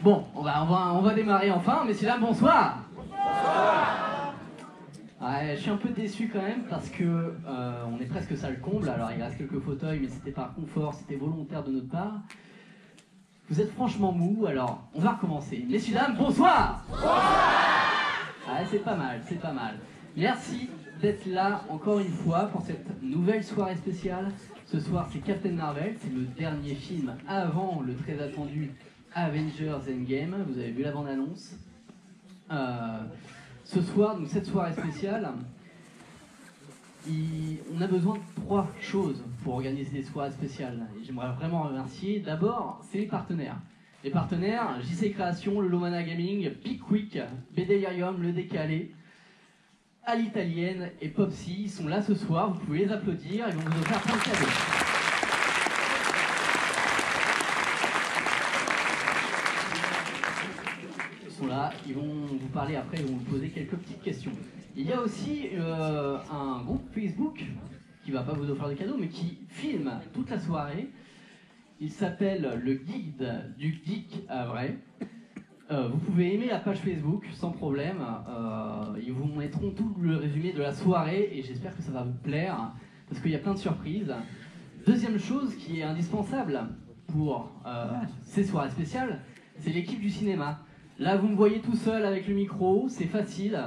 Bon, on va démarrer enfin. Messieurs, dames, bonsoir. Bonsoir. Ouais, je suis un peu déçu quand même parce que on est presque salle comble. Alors il reste quelques fauteuils, mais c'était par confort, c'était volontaire de notre part. Vous êtes franchement mou, alors on va recommencer. Messieurs, dames, bonsoir. Ouais, c'est pas mal, c'est pas mal. Merci d'être là encore une fois pour cette nouvelle soirée spéciale. Ce soir, c'est Captain Marvel, c'est le dernier film avant le très attendu Avengers Endgame. Vous avez vu la bande-annonce. Ce soir, donc cette soirée spéciale, on a besoin de 3 choses pour organiser des soirées spéciales. Et j'aimerais vraiment remercier. D'abord, c'est les partenaires. Les partenaires, JC Création, le Lomana Gaming, Pickwick, Bédélirium, Le Décalé, à l'italienne et Popsy, ils sont là ce soir, vous pouvez les applaudir, ils vont vous offrir plein de cadeaux. Ils sont là, ils vont vous parler après, ils vont vous poser quelques petites questions. Il y a aussi un groupe Facebook qui va pas vous offrir de cadeaux, mais qui filme toute la soirée. Il s'appelle Le Guide du Geek à vrai. Vous pouvez aimer la page Facebook sans problème. Ils vous mettront tout le résumé de la soirée et j'espère que ça va vous plaire parce qu'il y a plein de surprises. Deuxième chose qui est indispensable pour ces soirées spéciales, c'est l'équipe du cinéma. Là, vous me voyez tout seul avec le micro, c'est facile,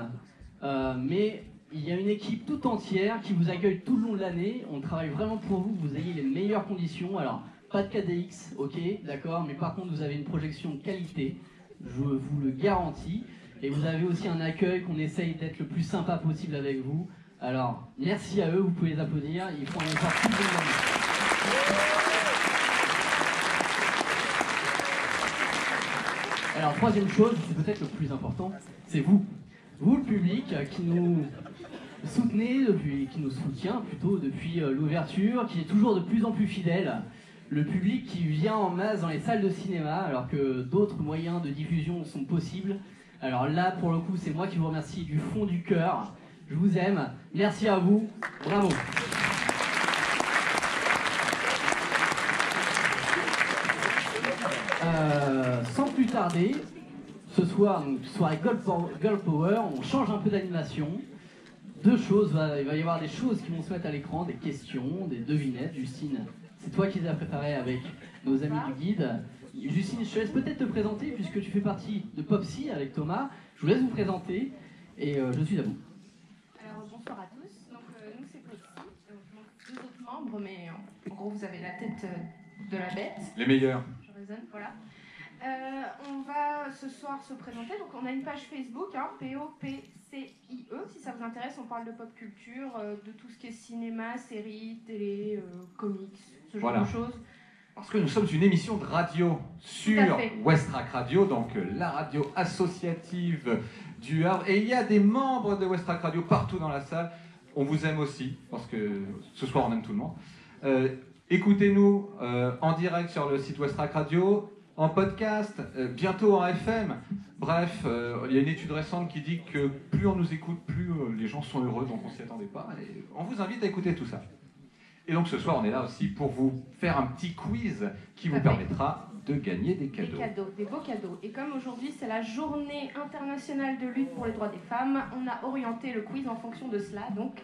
mais il y a une équipe tout entière qui vous accueille tout le long de l'année. On travaille vraiment pour vous, que vous ayez les meilleures conditions. Alors, pas de KDX, ok, d'accord, mais par contre, vous avez une projection de qualité. Je vous le garantis. Et vous avez aussi un accueil qu'on essaye d'être le plus sympa possible avec vous. Alors, merci à eux, vous pouvez les applaudir. Ils font un effort tout le monde. Alors, troisième chose, c'est peut-être le plus important, c'est vous. Vous, le public, qui nous soutenez, qui nous soutient plutôt depuis l'ouverture, qui est toujours de plus en plus fidèle. Le public qui vient en masse dans les salles de cinéma, alors que d'autres moyens de diffusion sont possibles. Alors là, pour le coup, c'est moi qui vous remercie du fond du cœur. Je vous aime. Merci à vous. Bravo. Sans plus tarder, ce soir, donc, soirée Girl Power, on change un peu d'animation. 2 choses, il va y avoir des choses qui vont se mettre à l'écran, des questions, des devinettes. Justine, c'est toi qui les as préparées avec nos amis du guide. Justine, je te laisse peut-être te présenter puisque tu fais partie de Popsy avec Thomas. Je vous laisse vous présenter et je suis à vous. Alors bonsoir à tous. Donc nous c'est Popsy. Donc 2 autres membres, mais en gros vous avez la tête de la bête. Les meilleurs. Je raisonne, voilà. On va ce soir se présenter. Donc on a une page Facebook, hein, POPCIE. Si ça vous intéresse, on parle de pop culture, de tout ce qui est cinéma, séries, télé, comics, ce genre de choses. Parce que nous sommes une émission de radio sur Westrack Radio, donc la radio associative du Havre. Et il y a des membres de Westrack Radio partout dans la salle. On vous aime aussi, parce que ce soir on aime tout le monde. Écoutez-nous en direct sur le site Westrack Radio, en podcast, bientôt en FM. Bref, il y a une étude récente qui dit que plus on nous écoute, plus les gens sont heureux, donc on s'y attendait pas. Et on vous invite à écouter tout ça. Et donc ce soir, on est là aussi pour vous faire un petit quiz qui vous permettra de gagner des cadeaux. Des beaux cadeaux. Et comme aujourd'hui, c'est la journée internationale de lutte pour les droits des femmes, on a orienté le quiz en fonction de cela. Donc,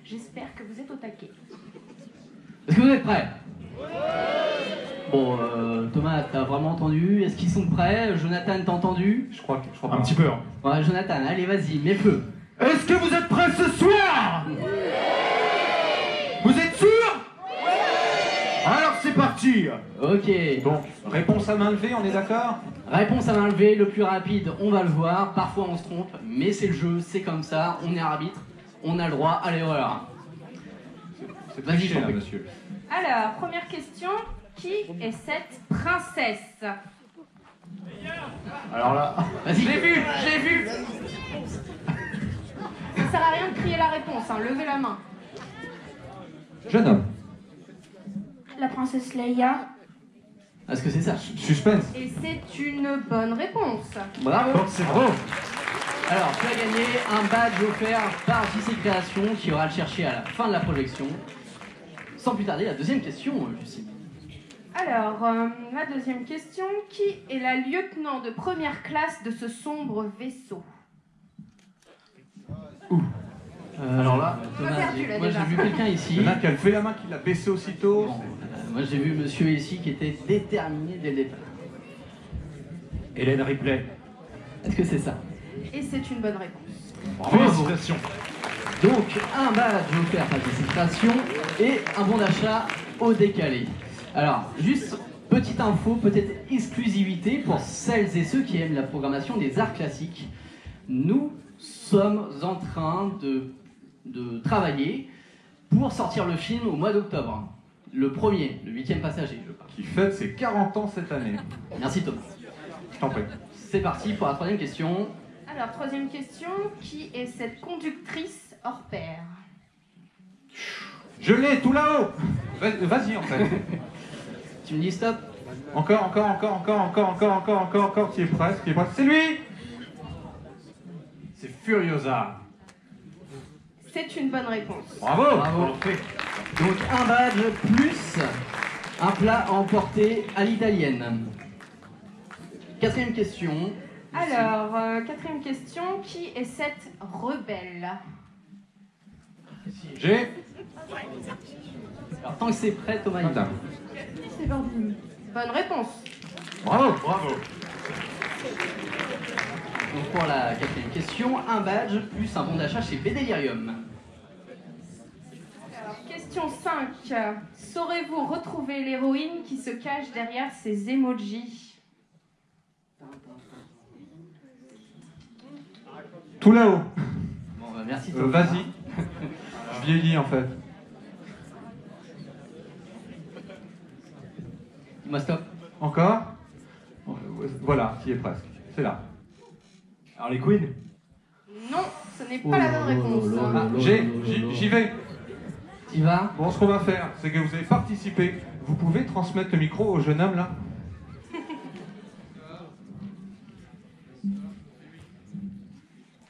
j'espère que vous êtes au taquet. Est-ce que vous êtes prêts ? Bon, Thomas, t'as vraiment entendu ? Est-ce qu'ils sont prêts ? Jonathan, t'as entendu ? Je crois pas. Un petit peu. Hein. Ouais, Jonathan, allez, vas-y, mets feu. Est-ce que vous êtes prêts ce soir ? Vous êtes sûr ? Alors c'est parti. Ok. Donc, réponse à main levée, on est d'accord ? Réponse à main levée, le plus rapide, on va le voir. Parfois on se trompe, mais c'est le jeu, c'est comme ça. On est arbitre, on a le droit à l'erreur. C'est triché, là, monsieur. Alors, première question. Qui est cette princesse ? Alors là... Vas-y, je l'ai vu. Ça sert à rien de crier la réponse, hein. Levez la main. Jeune homme. La princesse Leia. Est-ce que c'est ça ? Suspense. Et c'est une bonne réponse. Bravo. C'est vrai. Alors, tu as gagné un badge offert par JC Création qui ira le chercher à la fin de la projection. Sans plus tarder, la deuxième question, Justine. Alors, la deuxième question. Qui est la lieutenant de première classe de ce sombre vaisseau? Alors là, On a perdu, là, moi j'ai déjà. vu quelqu'un ici. Il y en a qui a levé la main, qui l'a baissé aussitôt. Bon, moi j'ai vu monsieur ici qui était déterminé dès le départ. Hélène Ripley. Est-ce que c'est ça? Et c'est une bonne réponse. Félicitations. Donc un badge offert par participation et un bon d'achat au décalé. Alors, juste petite info, peut-être exclusivité pour celles et ceux qui aiment la programmation des arts classiques. Nous sommes en train de travailler pour sortir le film au mois d'octobre. Le premier, le 8e passager, je parle. Qui fête ses 40 ans cette année. Merci Thomas. Je t'en prie. C'est parti pour la troisième question. Alors, troisième question. Qui est cette conductrice hors pair? Je l'ai tout là-haut. Vas-y en fait. Tu me dis stop? Encore, qui est presque, C'est lui. C'est Furiosa. C'est une bonne réponse. Bravo. Bravo. Donc un badge plus un plat à emporter à l'italienne. Quatrième question. Alors, quatrième question. Qui est cette rebelle? J'ai. Alors tant que c'est prêt, Thomas. il- Madame. C'est Bordine. Bonne réponse. Bravo. Donc pour la quatrième question, un badge plus un bon d'achat chez Bédélirium. Alors, question 5. Saurez-vous retrouver l'héroïne qui se cache derrière ces emojis? Tout là-haut. Bon bah merci Thomas. Vas-y. Je vieillis en fait. Dis-moi stop. Encore. Voilà, qui est presque. C'est là. Harley Quinn. Non, ce n'est pas la bonne réponse. Ah, j'y vais. T'y vas? Bon, ce qu'on va faire, c'est que vous avez participé. Vous pouvez transmettre le micro au jeune homme là?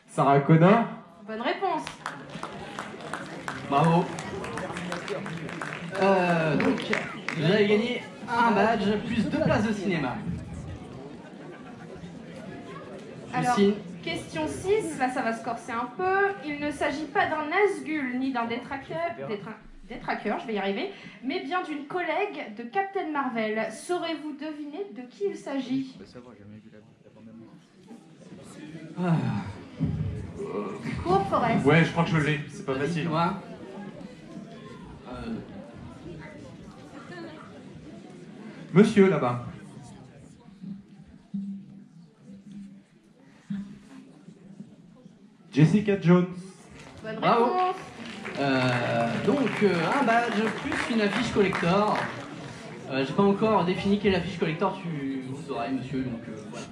Sarah Connor. Bonne réponse. Bravo. Donc, vous avez gagné un badge plus 2 places de cinéma. Alors, Justine. question 6, là ça va se corser un peu. Il ne s'agit pas d'un Nazgûl ni d'un détraqueur, je vais y arriver, mais bien d'une collègue de Captain Marvel. Saurez-vous deviner de qui il s'agit? Cours Forest. Ouais, je crois que je l'ai. C'est pas Vas-y, facile. Thomas. Monsieur là-bas. Jessica Jones. Bonne Bravo. réponse. Donc un badge plus une affiche collector. J'ai pas encore défini quelle affiche collector vous aurez monsieur, donc voilà.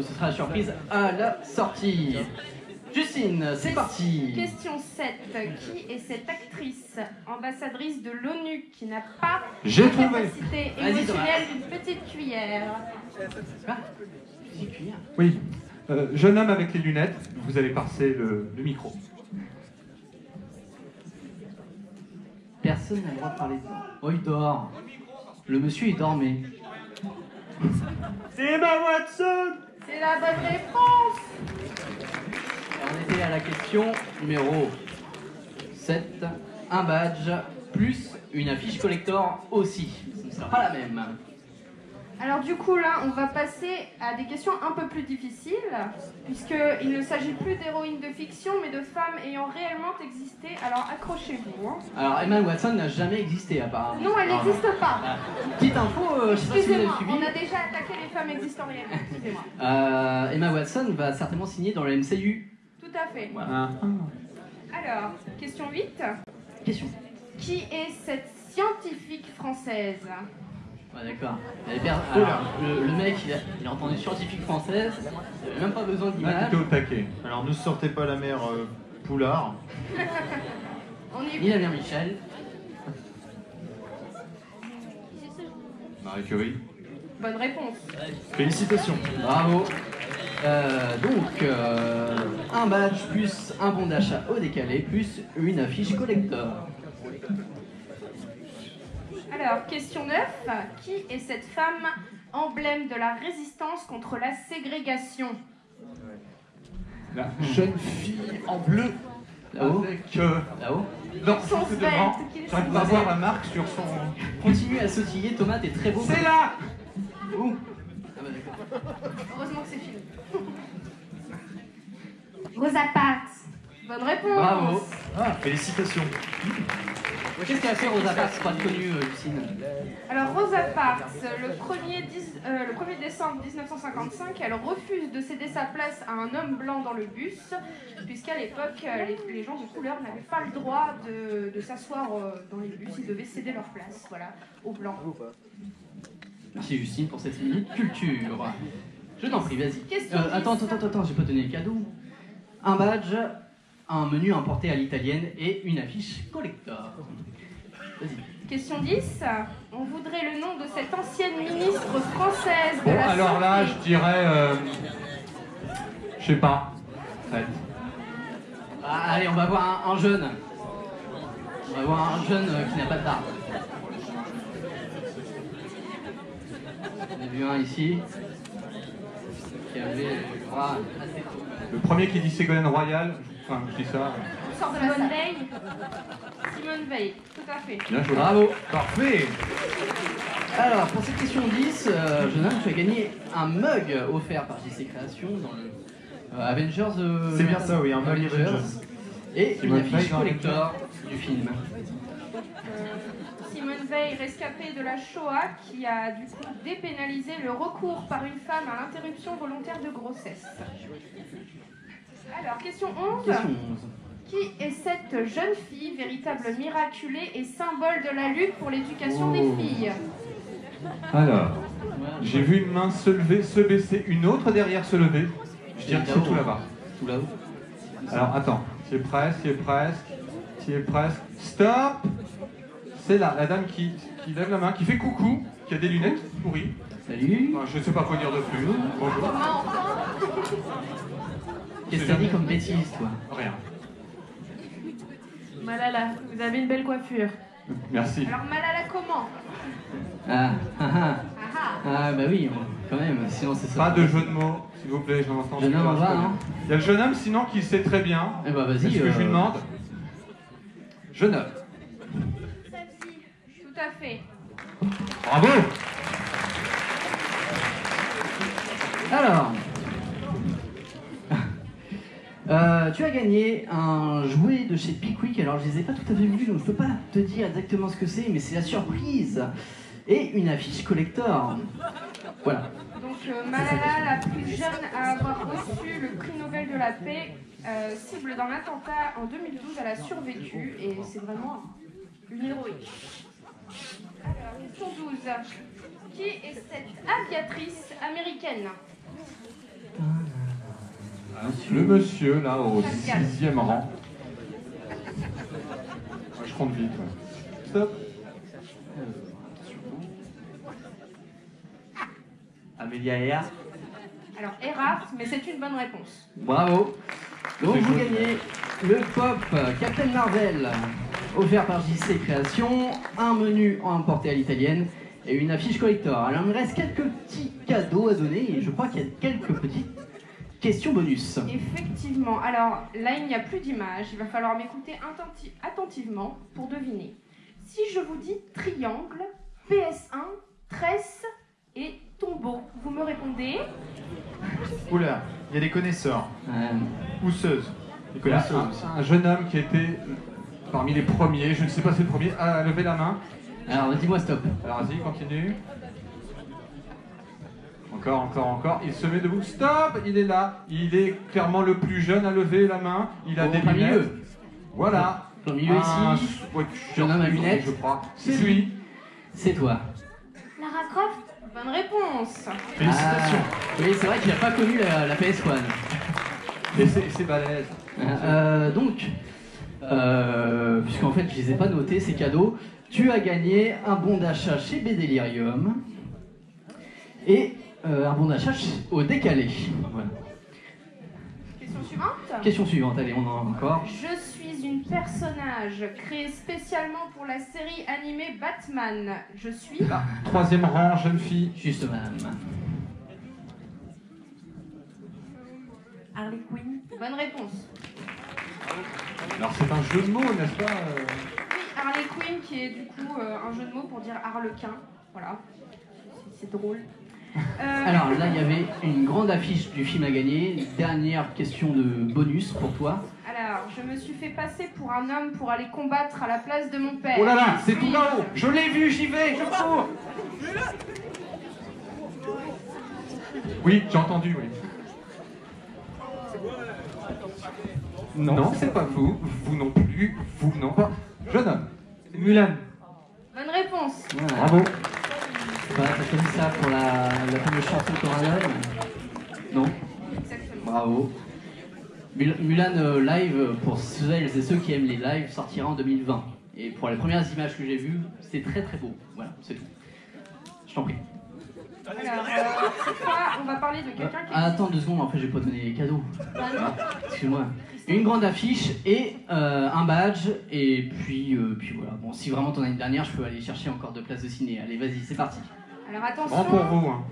Ce sera la surprise à la sortie. Justine, c'est parti. Question 7. Qui est cette actrice ambassadrice de l'ONU qui n'a pas J'ai la trouvé. capacité Vas-y, émotionnelle d'une petite cuillère? Ah, petite cuillère. Oui. Jeune homme avec les lunettes, vous allez passer le micro. Personne n'a le droit de parler dedans. Oh, il dort. Le monsieur, il dormait. C'est Emma Watson. C'est la bonne réponse. On était à la question numéro 7. Un badge plus une affiche collector aussi. Ce ne sera pas la même. Alors du coup là, on va passer à des questions un peu plus difficiles, puisqu'il ne s'agit plus d'héroïnes de fiction, mais de femmes ayant réellement existé. Alors accrochez-vous. Hein. Alors, Emma Watson n'a jamais existé apparemment. Non, elle n'existe pas. Petite info, je sais pas si vous avez Excusez-moi, suivi. on a déjà attaqué les femmes existant réellement. Excusez-moi. Emma Watson va certainement signer dans le MCU. Tout à fait. Voilà. Alors, question 8. Question. Qui est cette scientifique française? Ouais, d'accord. Alors, le mec, il a entendu scientifique française, il avait même pas besoin Là, d'image. t'étais au taquet. Alors ne sortez pas la mère Poulard. On y Ni la mère Michel. Marie Curie. Bonne réponse. Félicitations. Bravo. Un badge plus un bon d'achat au décalé plus une affiche collector. Alors, question 9. Qui est cette femme emblème de la résistance contre la ségrégation? La jeune fille en bleu. Là-haut. Avec. Là-haut. Non, Son c'est devant. svelte, qu'il est J'arrive son pas à voir svelte. la marque sur son. Continue à sautiller, Thomas, t'es très beau. C'est là. Où? Ah bah d'accord. Heureusement que c'est fini. Rosa Parks. Bonne réponse. Bravo. Ah, félicitations. Qu'est-ce qu'elle a fait Rosa Parks, pas connue, Lucine? Alors Rosa Parks, le 1er décembre 1955, elle refuse de céder sa place à un homme blanc dans le bus, puisqu'à l'époque, les gens de couleur n'avaient pas le droit de s'asseoir dans les bus, ils devaient céder leur place, voilà, aux blancs. Merci Justine pour cette minute culture. Je t'en prie, vas-y. Question 10. Attends, j'ai pas donné le cadeau. Un badge, un menu importé à l'italienne et une affiche collector. Vas-y. Question 10. On voudrait le nom de cette ancienne ministre française de Bon, la alors là, Santé. je dirais. Je sais pas. Fred. Ah, allez, on va voir un jeune. On va voir un jeune qui n'a pas de barbe. On a vu un ici. Qui avait, je crois, assez tôt. Le premier qui dit Ségolène Royal, enfin, je dis ça. On sort de la Simone Veil. Simone Veil, tout à fait. Bien joué. Bravo. Parfait. Alors, pour cette question 10, jeune homme, tu as gagné un mug offert par JC Création dans le Avengers. C'est bien ça, oui, un mug Avengers. Et une Simone affiche Veil dans collector du film. Simone Veil, rescapée de la Shoah, qui a du coup dépénalisé le recours par une femme à l'interruption volontaire de grossesse. Alors, question 11. Question 11. Qui est cette jeune fille, véritable miraculée et symbole de la lutte pour l'éducation des filles? Alors, j'ai vu une main se lever, se baisser, une autre derrière se lever. Je dirais que c'est tout là-bas. Tout là-haut. Alors, attends. Tu es presque, tu es presque, tu es presque. Stop! C'est là, la dame qui lève la main, qui fait coucou, qui a des lunettes pourries. Salut. Enfin, je ne sais pas quoi dire de plus. Bonjour. Comment enfin? Qu'est-ce que t'as dit comme bêtise, toi? Rien. Malala, vous avez une belle coiffure. Merci. Alors Malala comment? Ah, ah, ah. Ah Ah, bah oui, quand même, sinon c'est ça. Pas de jeu de mots, s'il vous plaît, je n'entends Jeune homme, on va, hein? Il y a le jeune homme, sinon, qui sait très bien. Eh bah vas-y. Est-ce que je lui demande? Jeune homme. Celle-ci, tout à fait. Bravo! Alors, tu as gagné un jouet de chez Pickwick. Alors, je les ai pas tout à fait vus, donc je peux pas te dire exactement ce que c'est, mais c'est la surprise. Et une affiche collector. Voilà. Donc Malala, la plus jeune à avoir reçu le prix Nobel de la paix, cible d'un attentat en 2012, elle a survécu et c'est vraiment une héroïne. Alors, question 12. Qui est cette aviatrice américaine? Le monsieur, là, au Pascal. 6e rang. Ouais, je compte vite. Ouais. Stop. Amélia Earhart. Alors Earhart, mais c'est une bonne réponse. Bravo. Donc, vous gagnez le pop Captain Marvel, offert par JC Création, un menu emporté à l'italienne et une affiche collector. Alors, il me reste quelques petits cadeaux à donner et je crois qu'il y a quelques petites questions bonus. Effectivement. Alors là, il n'y a plus d'image. Il va falloir m'écouter attentivement pour deviner. Si je vous dis triangle, PS1, tresse et tombeau, vous me répondez? Oula, il y a des connaisseurs. Ousseuses. Des Il y a connaisseuses aussi. un jeune homme qui a été parmi les premiers, je ne sais pas si c'est le premier, à lever la main. Alors, dis-moi stop. Alors vas-y, continue. Encore. Il se met debout. Stop! Il est là. Il est clairement le plus jeune à lever la main. Il a Au des plein lunettes. milieu. Voilà. Au milieu ici. Ouais, Jeune homme à lunettes. je crois. C'est lui. C'est toi. Lara Croft? Bonne réponse. Félicitations. Ah, oui, c'est vrai qu'il n'a pas connu la PS1. Et c'est balèze. Donc, puisqu'en fait je les ai pas notés ces cadeaux, tu as gagné un bon d'achat chez Bédélirium et un bon d'achat au Décalé. Voilà. Question suivante. Question suivante, allez, on en a encore. Je suis une personnage créé spécialement pour la série animée Batman. Je suis... Ah, troisième rang, jeune fille. Juste, madame. Harley Quinn. Bonne réponse. Alors c'est un jeu de mots, n'est-ce pas Oui, Harley Quinn qui est du coup un jeu de mots pour dire harlequin. Voilà. C'est drôle. Alors là, il y avait une grande affiche du film à gagner. Dernière question de bonus pour toi. Alors, je me suis fait passer pour un homme pour aller combattre à la place de mon père. Oh là là, c'est Oui. tout là-haut. Je l'ai vu, j'y vais, je cours. Oui, j'ai entendu, oui. Non, c'est pas vous. Vous non plus. Vous non pas. Jeune homme. C'est Mulan. Bonne réponse. Voilà. Bravo. Voilà, t'as connu ça pour la fameuse chanson Coraline? Non? Exactement. Bravo. Mulan live, pour celles et ceux qui aiment les lives, sortira en 2020. Et pour les premières images que j'ai vues, c'est très très beau. Voilà, c'est tout. Je t'en prie. Alors, cette fois, on va parler de quelqu'un qui... Ah, attends 2 secondes, après j'ai pas donné les cadeaux. Ah, non. Excuse-moi. Une grande affiche et un badge. Et puis voilà. Bon, si vraiment t'en as une dernière, je peux aller chercher encore 2 places de ciné. Allez, vas-y, c'est parti. Alors attention, Grand pour vous. Hein.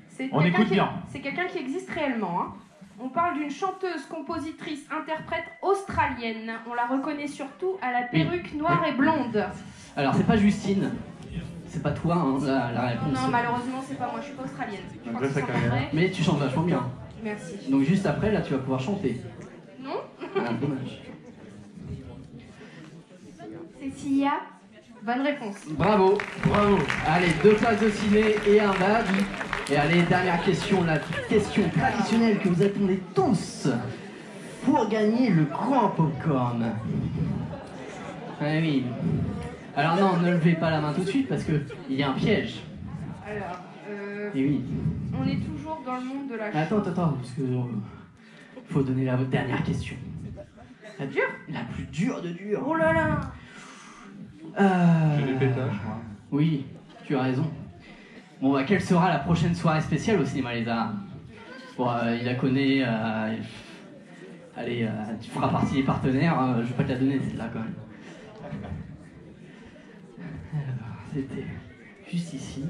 c'est On quelqu'un écoute qui- bien. C'est quelqu'un qui existe réellement. Hein. On parle d'une chanteuse, compositrice, interprète australienne. On la reconnaît surtout à la perruque noire et blonde. Alors, c'est pas Justine. C'est pas toi, hein, la réponse. Non, malheureusement, c'est pas moi, je suis pas australienne. Je crois Malgré que sa c'est carrière. vrai. Mais tu chantes vachement bien. Merci. Donc juste après, là, tu vas pouvoir chanter. Non? Ah, dommage. Cécilia. Bonne réponse. Bravo, bravo. Allez, 2 places de ciné et un badge. Et allez, dernière question, la question traditionnelle que vous attendez tous pour gagner le grand popcorn. Ah oui. Alors non, ne levez pas la main tout de suite parce que il y a un piège. Alors, Et oui. on est toujours dans le monde de la Attends, parce que faut donner la dernière question. La Dure? La plus dure de dure. Oh là là! J'ai des pétages, moi. Oui, tu as raison. Bon, bah, quelle sera la prochaine soirée spéciale au cinéma Les Arts? Bon, il la connaît. Allez, tu feras partie des partenaires. Je vais pas te la donner, celle-là, quand même. Alors, c'était juste ici.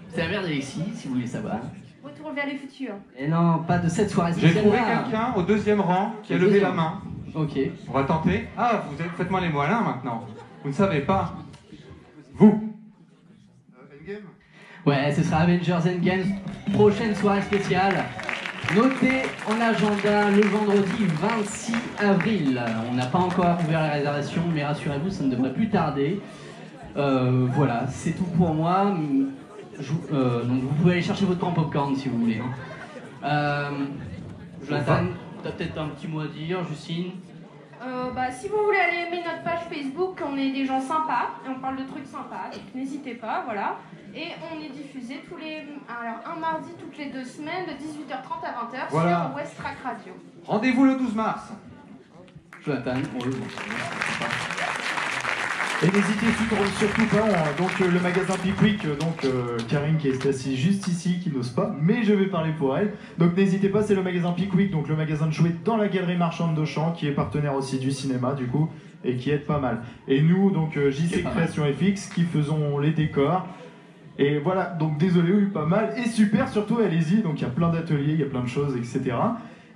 C'est la mère d'Alexis, si vous voulez savoir. Retour vers les futurs. Et non, pas de cette soirée J'ai spéciale. trouvé quelqu'un au 2e rang qui a levé la main. Ok. On va tenter. Ah, faites-moi les moellins maintenant. Vous ne savez pas. Vous. Endgame. Ouais, ce sera Avengers Endgame, prochaine soirée spéciale. Notez en agenda le vendredi 26 avril. On n'a pas encore ouvert la réservation, mais rassurez-vous, ça ne devrait plus tarder. Voilà, c'est tout pour moi. Donc vous pouvez aller chercher votre grand popcorn si vous voulez. Hein. Jonathan, t'as peut-être un petit mot à dire, Justine? Si vous voulez aller aimer notre page Facebook, on est des gens sympas et on parle de trucs sympas, donc n'hésitez pas, voilà. Et on est diffusé un mardi toutes les 2 semaines de 18h30 à 20h Voilà. sur Westrack Radio. Rendez-vous le 12 mars. Jonathan, Et n'hésitez surtout pas, donc le magasin Pickwick, Karine qui est assise juste ici, qui n'ose pas, mais je vais parler pour elle. Donc n'hésitez pas, c'est le magasin Pickwick, donc le magasin de jouets dans la galerie marchande d'Auchan, qui est partenaire aussi du cinéma du coup, et qui aide pas mal. Et nous, donc JC Création FX, qui faisons les décors. Et voilà, donc désolé, oui, pas mal, et super, surtout allez-y, donc il y a plein d'ateliers, il y a plein de choses, etc.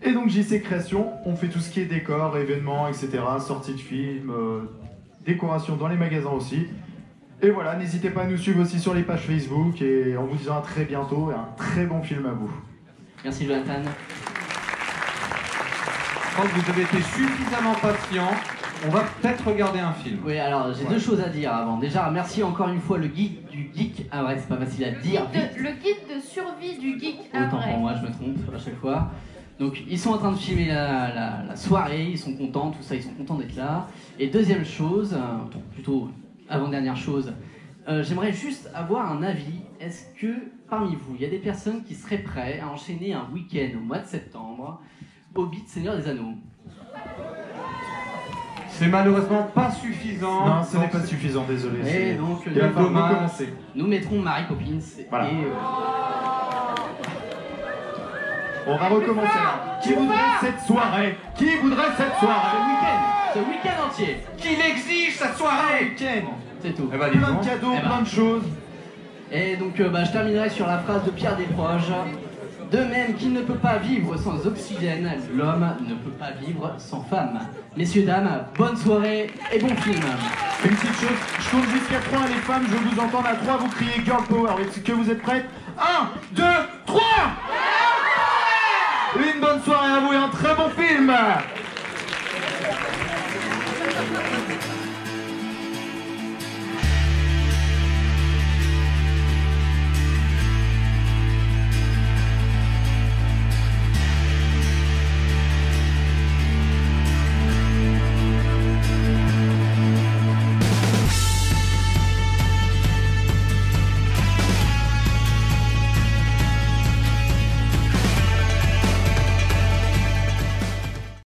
Et donc JC Création, on fait tout ce qui est décor, événements, etc., sorties de films, décoration dans les magasins aussi. Et voilà, n'hésitez pas à nous suivre aussi sur les pages Facebook et on vous dit à très bientôt et un très bon film à vous. merci Jonathan. Je pense que vous avez été suffisamment patient. On va peut-être regarder un film. Oui, alors j'ai 2 choses à dire avant. Déjà, merci encore une fois le guide du geek. Ah ouais, c'est pas facile à dire. Le guide de survie du geek Autant après. pour moi, je me trompe à chaque fois. Donc ils sont en train de filmer la soirée, ils sont contents, tout ça, ils sont contents d'être là. Et deuxième chose, plutôt avant-dernière chose, j'aimerais juste avoir un avis. Est-ce que parmi vous, il y a des personnes qui seraient prêtes à enchaîner un week-end au mois de septembre, Hobbit, Seigneur des Anneaux? C'est malheureusement pas suffisant. Non, ce n'est Donc, pas suffisant, désolé. Et donc, Il va falloir dommage. recommencer. nous mettrons Mary Poppins Voilà. et... On va recommencer là. Qui voudrait cette soirée? Qui voudrait cette soirée? Ce week-end entier. Qu'il exige sa soirée. Week-end. C'est tout. Eh ben, dis Plein donc. de cadeaux, Eh ben. plein de choses. Et donc je terminerai sur la phrase de Pierre Desproges. De même qu'il ne peut pas vivre sans oxygène, l'homme ne peut pas vivre sans femme. Messieurs, dames, bonne soirée et bon film. Une petite chose, je compte jusqu'à 3 les femmes, je vous entends à 3, vous criez Girl Power. Est-ce que vous êtes prêtes? 1, 2, 3.